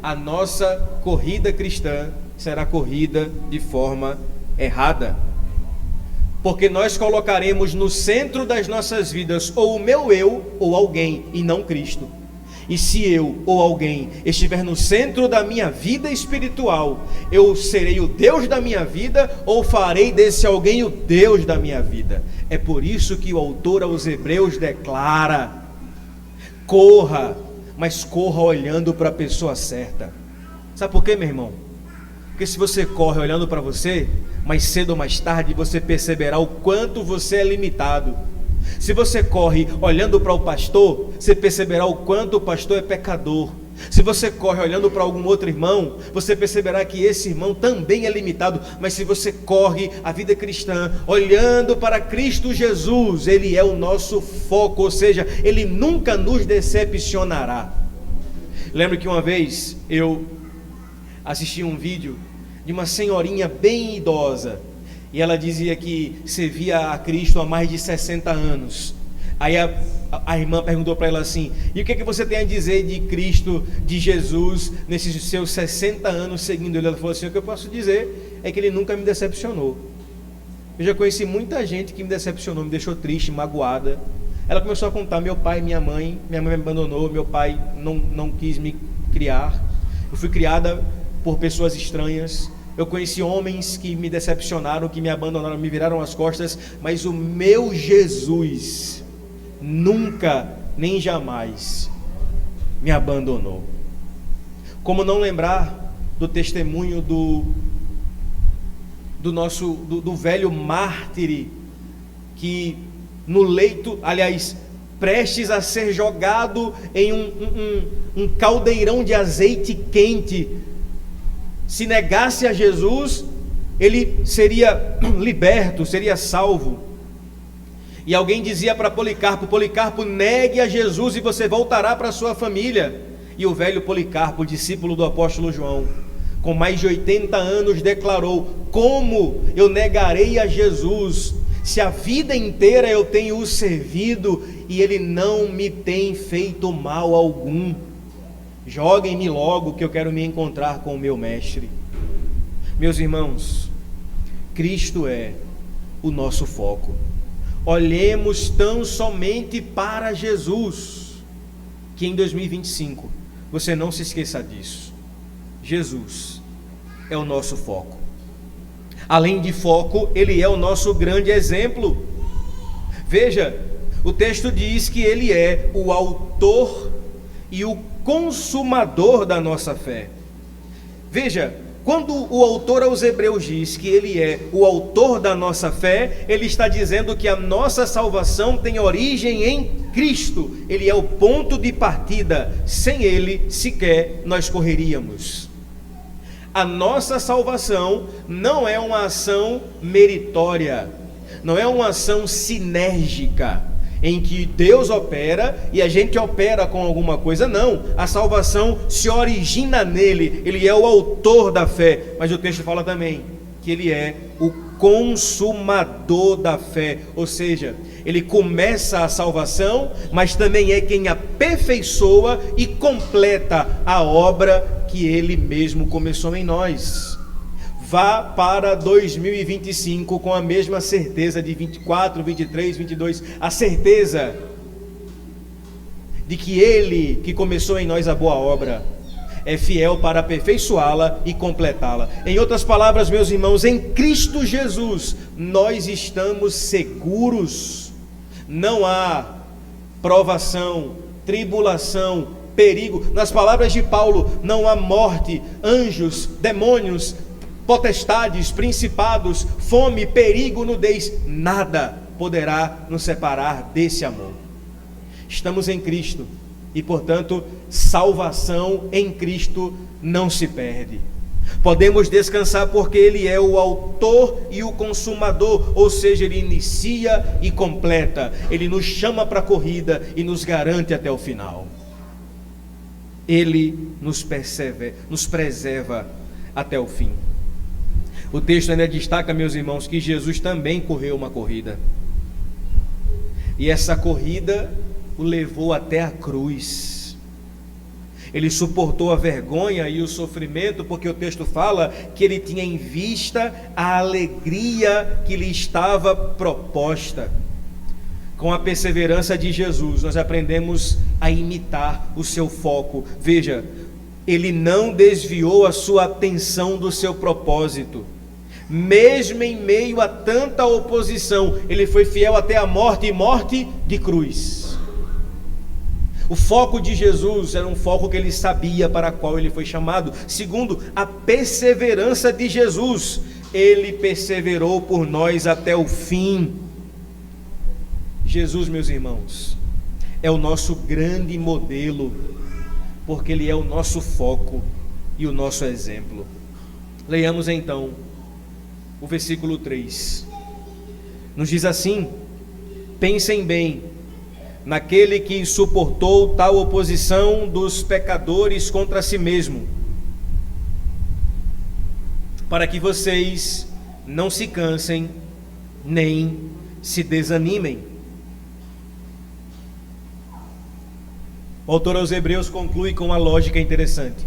A nossa corrida cristã será corrida de forma errada, porque nós colocaremos no centro das nossas vidas ou o meu eu ou alguém, e não Cristo. E se eu ou alguém estiver no centro da minha vida espiritual, eu serei o Deus da minha vida ou farei desse alguém o Deus da minha vida? É por isso que o autor aos Hebreus declara: corra, mas corra olhando para a pessoa certa. Sabe por quê, meu irmão? Porque se você corre olhando para você, mais cedo ou mais tarde você perceberá o quanto você é limitado. Se você corre olhando para o pastor, você perceberá o quanto o pastor é pecador. Se você corre olhando para algum outro irmão, você perceberá que esse irmão também é limitado. Mas se você corre a vida cristã olhando para Cristo Jesus, Ele é o nosso foco, ou seja, Ele nunca nos decepcionará. Lembro que uma vez eu assisti um vídeo de uma senhorinha bem idosa, e ela dizia que servia a Cristo há mais de 60 anos. Aí a irmã perguntou para ela assim: e o que é que você tem a dizer de Cristo, de Jesus, nesses seus 60 anos seguindo Ele? Ela falou assim: o que eu posso dizer é que Ele nunca me decepcionou. Eu já conheci muita gente que me decepcionou, me deixou triste, magoada. Ela começou a contar: meu pai, minha mãe me abandonou, meu pai não quis me criar, eu fui criada por pessoas estranhas. Eu conheci homens que me decepcionaram, que me abandonaram, me viraram as costas, mas o meu Jesus nunca, nem jamais me abandonou. Como não lembrar do testemunho do velho mártir, que no leito, aliás, prestes a ser jogado em um caldeirão de azeite quente, se negasse a Jesus, ele seria liberto, seria salvo. E alguém dizia para Policarpo: Policarpo, negue a Jesus e você voltará para a sua família. E o velho Policarpo, discípulo do apóstolo João, com mais de 80 anos, declarou: como eu negarei a Jesus, se a vida inteira eu tenho o servido e ele não me tem feito mal algum? Joguem-me logo, que eu quero me encontrar com o meu mestre. Meus irmãos, Cristo é o nosso foco. Olhemos tão somente para Jesus, que em 2025 você não se esqueça disso. Jesus é o nosso foco. Além de foco, Ele é o nosso grande exemplo. Veja, o texto diz que Ele é o autor e o consumador da nossa fé. Veja, quando o autor aos Hebreus diz que Ele é o autor da nossa fé, ele está dizendo que a nossa salvação tem origem em Cristo. Ele é o ponto de partida. Sem Ele, sequer nós correríamos. A nossa salvação não é uma ação meritória, não é uma ação sinérgica, em que Deus opera e a gente opera com alguma coisa. Não, a salvação se origina nele. Ele é o autor da fé, mas o texto fala também que Ele é o consumador da fé, ou seja, Ele começa a salvação, mas também é quem aperfeiçoa e completa a obra que Ele mesmo começou em nós. Vá para 2025 com a mesma certeza de 24, 23, 22, a certeza de que Ele que começou em nós a boa obra é fiel para aperfeiçoá-la e completá-la. Em outras palavras, meus irmãos, em Cristo Jesus, nós estamos seguros. Não há provação, tribulação, perigo. Nas palavras de Paulo, não há morte, anjos, demônios, potestades, principados, fome, perigo, nudez. Nada poderá nos separar desse amor. Estamos em Cristo e, portanto, salvação em Cristo não se perde. Podemos descansar porque Ele é o autor e o consumador, ou seja, Ele inicia e completa. Ele nos chama para a corrida e nos garante até o final. Ele nos preserva até o fim. O texto ainda destaca, meus irmãos, que Jesus também correu uma corrida. E essa corrida o levou até a cruz. Ele suportou a vergonha e o sofrimento, porque o texto fala que ele tinha em vista a alegria que lhe estava proposta. Com a perseverança de Jesus, nós aprendemos a imitar o seu foco. Veja, ele não desviou a sua atenção do seu propósito. Mesmo em meio a tanta oposição, ele foi fiel até a morte, e morte de cruz. O foco de Jesus era um foco que ele sabia para qual ele foi chamado. Segundo, a perseverança de Jesus. Ele perseverou por nós até o fim. Jesus, meus irmãos, é o nosso grande modelo, porque ele é o nosso foco e o nosso exemplo. Leiamos então o versículo 3. Nos diz assim: pensem bem naquele que suportou tal oposição dos pecadores contra si mesmo, para que vocês não se cansem nem se desanimem. O autor aos Hebreus conclui com uma lógica interessante.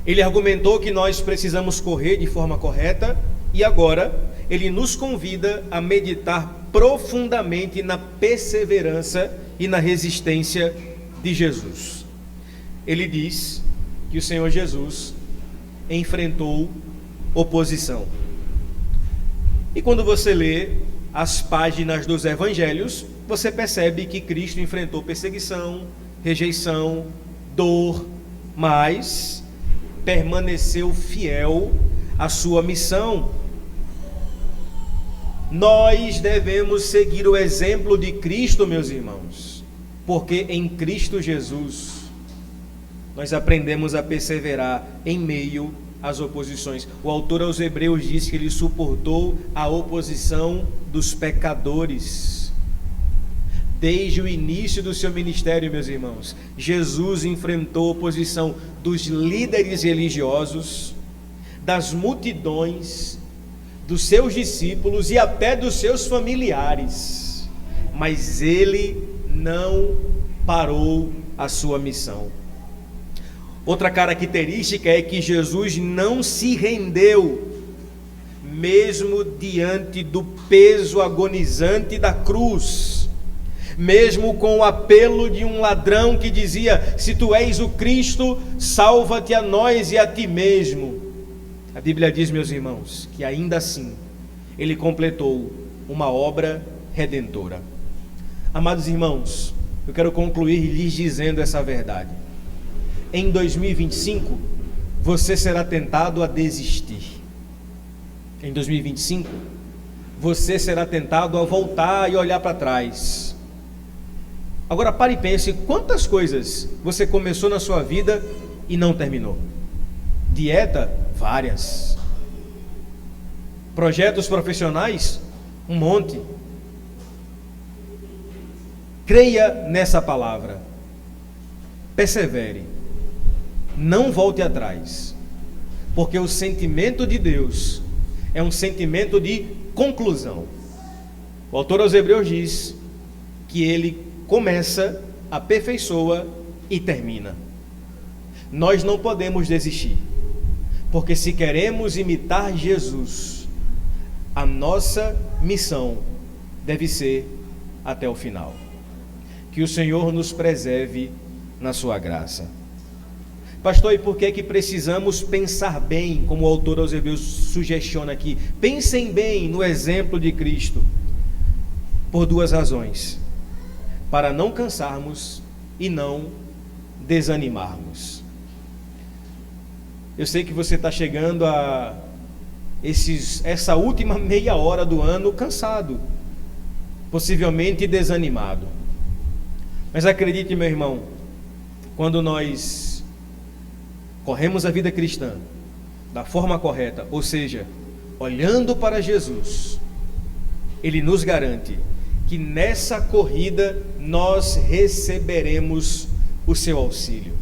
Ele argumentou que nós precisamos correr de forma correta, e agora ele nos convida a meditar profundamente na perseverança e na resistência de Jesus. Ele diz que o Senhor Jesus enfrentou oposição. E quando você lê as páginas dos evangelhos, você percebe que Cristo enfrentou perseguição, rejeição, dor, mas permaneceu fiel à sua missão. Nós devemos seguir o exemplo de Cristo, meus irmãos, porque em Cristo Jesus nós aprendemos a perseverar em meio às oposições. O autor aos Hebreus diz que ele suportou a oposição dos pecadores. Desde o início do seu ministério, meus irmãos, Jesus enfrentou a oposição dos líderes religiosos, das multidões, dos seus discípulos e até dos seus familiares, mas ele não parou a sua missão. Outra característica é que Jesus não se rendeu, mesmo diante do peso agonizante da cruz, mesmo com o apelo de um ladrão que dizia: se tu és o Cristo, salva-te a nós e a ti mesmo. A Bíblia diz, meus irmãos, que ainda assim ele completou uma obra redentora. Amados irmãos, eu quero concluir lhes dizendo essa verdade. Em 2025, você será tentado a desistir. Em 2025, você será tentado a voltar e olhar para trás. Agora pare e pense, quantas coisas você começou na sua vida e não terminou? Dieta? Várias. Projetos profissionais? Um monte. Creia nessa palavra. Persevere. Não volte atrás. Porque o sentimento de Deus é um sentimento de conclusão. O autor aos Hebreus diz que ele começa, aperfeiçoa e termina. Nós não podemos desistir, porque se queremos imitar Jesus, a nossa missão deve ser até o final. Que o Senhor nos preserve na sua graça. Pastor, e por que é que precisamos pensar bem, como o autor aos Hebreus sugestiona aqui? Pensem bem no exemplo de Cristo. Por duas razões: para não cansarmos e não desanimarmos. Eu sei que você está chegando a essa última meia hora do ano cansado, possivelmente desanimado. Mas acredite, meu irmão, quando nós corremos a vida cristã da forma correta, ou seja, olhando para Jesus, Ele nos garante que nessa corrida nós receberemos o seu auxílio.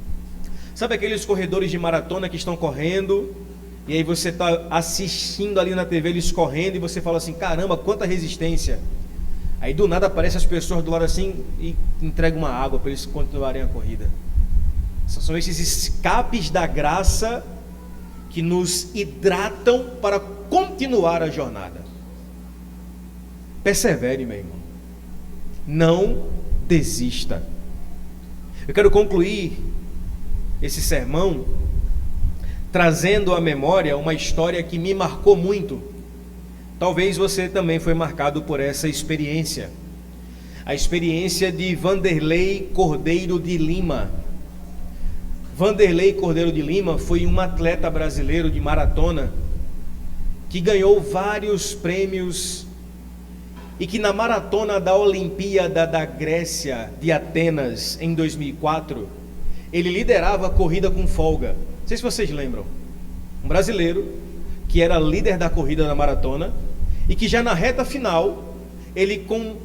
Sabe aqueles corredores de maratona que estão correndo, e aí você está assistindo ali na TV eles correndo, e você fala assim: caramba, quanta resistência. Aí do nada aparecem as pessoas do lado assim e entregam uma água para eles continuarem a corrida. São esses escapes da graça que nos hidratam para continuar a jornada. Persevere, meu irmão. Não desista. Eu quero concluir esse sermão trazendo à memória uma história que me marcou muito. Talvez você também foi marcado por essa experiência. A experiência de Vanderlei Cordeiro de Lima. Vanderlei Cordeiro de Lima foi um atleta brasileiro de maratona que ganhou vários prêmios e que na maratona da Olimpíada da Grécia de Atenas em 2004, ele liderava a corrida com folga. Não sei se vocês lembram. Um brasileiro que era líder da corrida da maratona e que já na reta final, ele com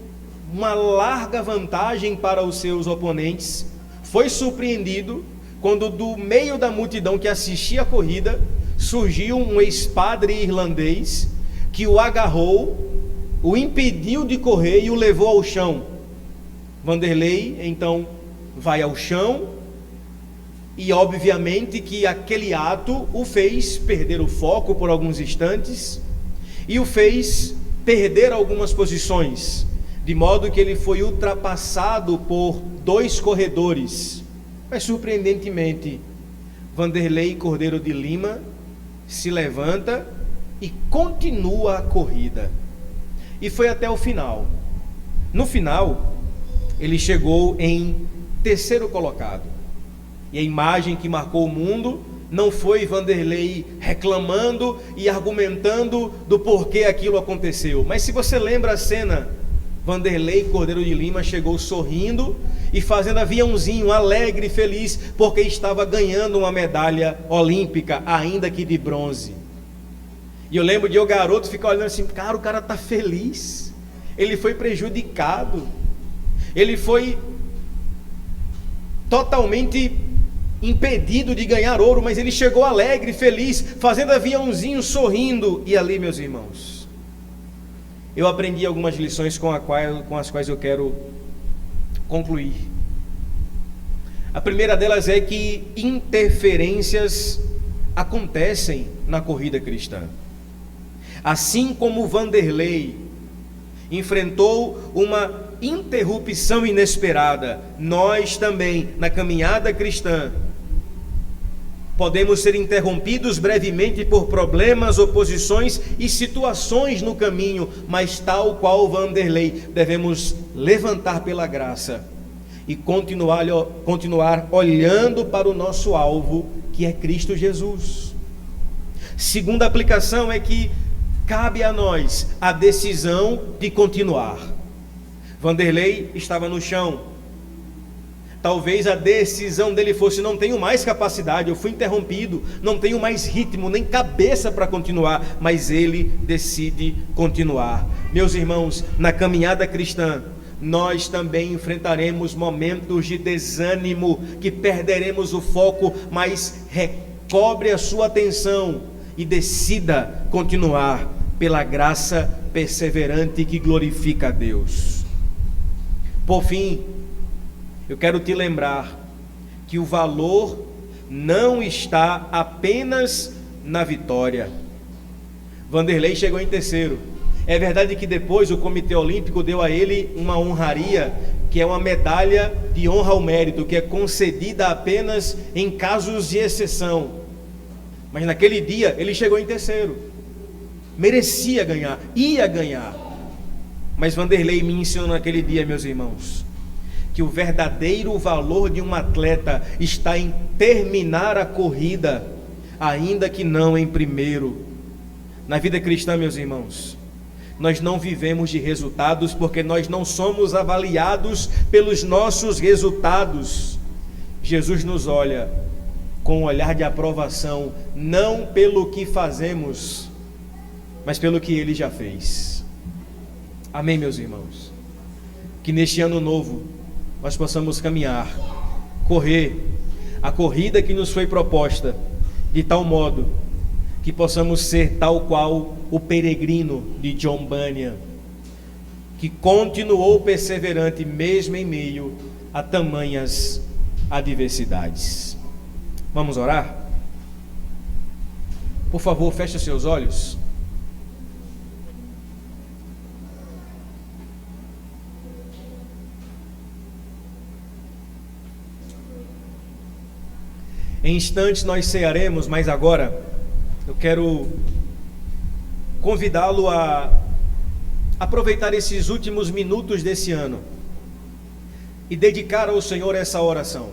uma larga vantagem para os seus oponentes, foi surpreendido quando do meio da multidão que assistia a corrida, surgiu um ex-padre irlandês que o agarrou, o impediu de correr e o levou ao chão. Vanderlei então vai ao chão e obviamente que aquele ato o fez perder o foco por alguns instantes e o fez perder algumas posições, de modo que ele foi ultrapassado por dois corredores. Mas surpreendentemente, Vanderlei Cordeiro de Lima se levanta e continua a corrida. E foi até o final. No final, ele chegou em terceiro colocado. E a imagem que marcou o mundo não foi Vanderlei reclamando e argumentando do porquê aquilo aconteceu. Mas se você lembra a cena, Vanderlei Cordeiro de Lima chegou sorrindo e fazendo aviãozinho, alegre e feliz, porque estava ganhando uma medalha olímpica, ainda que de bronze. E eu lembro de o garoto ficar olhando assim: cara, o cara está feliz. Ele foi prejudicado, ele foi totalmente impedido de ganhar ouro, mas ele chegou alegre, feliz, fazendo aviãozinho, sorrindo. E ali, meus irmãos, eu aprendi algumas lições com as quais eu quero concluir. A primeira delas é que interferências acontecem na corrida cristã. Assim como Vanderlei enfrentou uma interrupção inesperada, nós também, na caminhada cristã, podemos ser interrompidos brevemente por problemas, oposições e situações no caminho, mas tal qual Vanderlei, devemos levantar pela graça e continuar olhando para o nosso alvo, que é Cristo Jesus. Segunda aplicação é que cabe a nós a decisão de continuar. Vanderlei estava no chão. Talvez a decisão dele fosse: não tenho mais capacidade, eu fui interrompido, não tenho mais ritmo, nem cabeça para continuar. Mas ele decide continuar. Meus irmãos, na caminhada cristã, nós também enfrentaremos momentos de desânimo, que perderemos o foco, mas recobre a sua atenção e decida continuar pela graça perseverante que glorifica a Deus. Por fim, eu quero te lembrar que o valor não está apenas na vitória. Vanderlei chegou em terceiro. É verdade que depois o Comitê Olímpico deu a ele uma honraria que é uma medalha de honra ao mérito, que é concedida apenas em casos de exceção. Mas naquele dia ele chegou em terceiro. Merecia ganhar, ia ganhar. Mas Vanderlei me ensinou naquele dia, meus irmãos, que o verdadeiro valor de um atleta está em terminar a corrida, ainda que não em primeiro. Na vida cristã, meus irmãos, nós não vivemos de resultados, porque nós não somos avaliados pelos nossos resultados. Jesus nos olha com um olhar de aprovação, não pelo que fazemos, mas pelo que Ele já fez. Amém, meus irmãos? Que neste ano novo nós possamos caminhar, correr a corrida que nos foi proposta, de tal modo que possamos ser tal qual o peregrino de John Bunyan, que continuou perseverante mesmo em meio a tamanhas adversidades. Vamos orar? Por favor, feche os seus olhos. Em instantes nós cearemos, mas agora eu quero convidá-lo a aproveitar esses últimos minutos desse ano e dedicar ao Senhor essa oração.